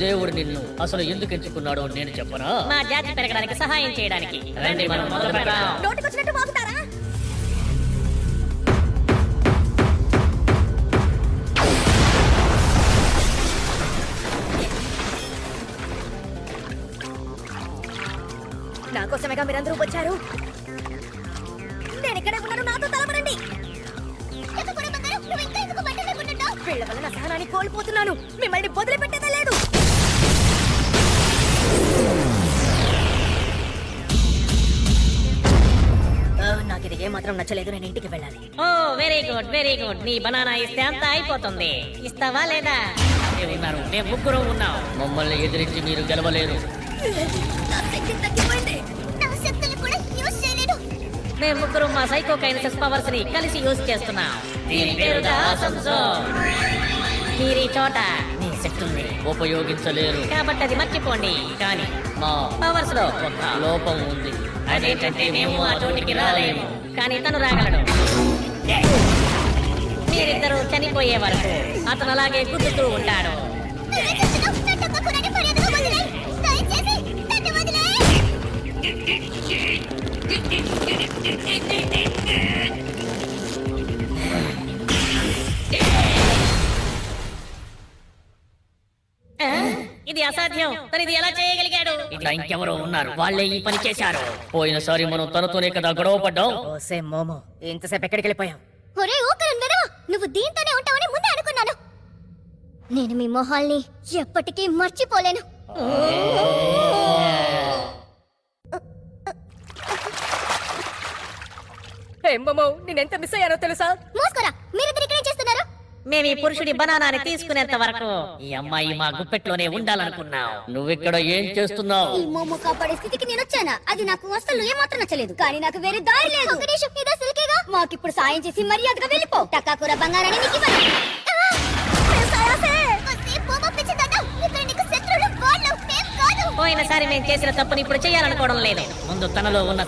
దేవుడు నిన్ను అసలు ఎందుకు ఎంచుకున్నాడో నేను చెప్పనా? మా జాతి పెరగడానికి సహాయం చేయడానికి. రండి మనం మొదలు పెడదాం. నోటికొచ్చినట్టు వాగుతారా? నా కోసమేగా మీరందరూ వచ్చారు. నేను ఇక్కడే ఉన్నాను, నాతో తలపడండి. వీళ్ళ వల్ల నా సహనాన్ని కోల్పోతున్నాను. మిమ్మల్ని వదిలిపెట్టేదే లేదు. నాకు ఇది ఏమాత్రం నచ్చలేదు. నేను ఇంటికి వెళ్ళాలి. ఓ వెరీ గుడ్ వెరీ గుడ్. నీ బనానా ఇస్తే అంతా అయిపోతుంది. ఇస్తావా లేదా? ఉన్నారు, మేము ముగ్గురం ఉన్నాం. మమ్మల్ని ఎదిరించి మీరు గెలవలేరు. నా శక్తి తగ్గిపోయింది. మేము ముగ్గురు మా సైకోకైనసిస్ పవర్స్ ని కలిసి యూజ్ చేస్తున్నాం. దీని పేరు ద ఆసమ్ జోన్. మీరు ఈ చోట మీ శక్తుల్ని ఉపయోగించలేరు కాబట్టి అది మర్చిపోండి. కానీ మా పవర్స్ లో ఒక లోపం ఉంది. అదేంటంటే మేము ఆ చోటికి రాలేము, కానీ తను రాగలడు. మీరిద్దరూ చనిపోయే వరకు అతను అలాగే గుద్దుతూ ఉంటాడు. ఇది అసాధ్యం. తను ఇది ఎలా చేయగలిగాడు? ఇట్లా ఇంకెవరో ఉన్నారు, వాళ్ళే ఈ పని చేశారు. పోయినసారి మనం తనతోనే కదా గొడవ పడ్డాం. ఓసే మోమో, ఇంతసేపు ఎక్కడికి వెళ్ళిపోయావు? ఒరే ఊకరందరూ, నువ్వు దీంతోనే ఉంటావని ముందే అనుకున్నాను. నేను మీ మొహాల్ని ఎప్పటికీ మర్చిపోలేను. మోమో, నేనెంత మిస్ అయ్యానో తెలుసా? మోసుకోరా, మీరిద్దరు ఇక్కడేం చేస్తున్నారు? మేము ఈ పురుషుడి బనానాని తీసుకునేంత వరకు ఈ అమ్మాయి మా గుప్పెట్లోనే ఉండాలనుకున్నావు. నువ్విక్కడ ఏం చేస్తున్నావు? ఈ మోమో కాపాడే స్థితికి నేను వచ్చానా? అది నాకు అసలు ఏమాత్రం నచ్చలేదు. కానీ నాకు వేరే దారి లేదు. ఒక నిమిషం, ఇదో సిల్కేగా. మాకిప్పుడు సాయం చేసి మర్యాదగా వెళ్ళిపో. టకాకూర బంగారాన్ని నీకు ఇవ్వను. పోయినసారి మేము చేసిన తప్పుని ఇప్పుడు చేయాలనుకోవడం లేదు. ముందు తనలో ఉన్న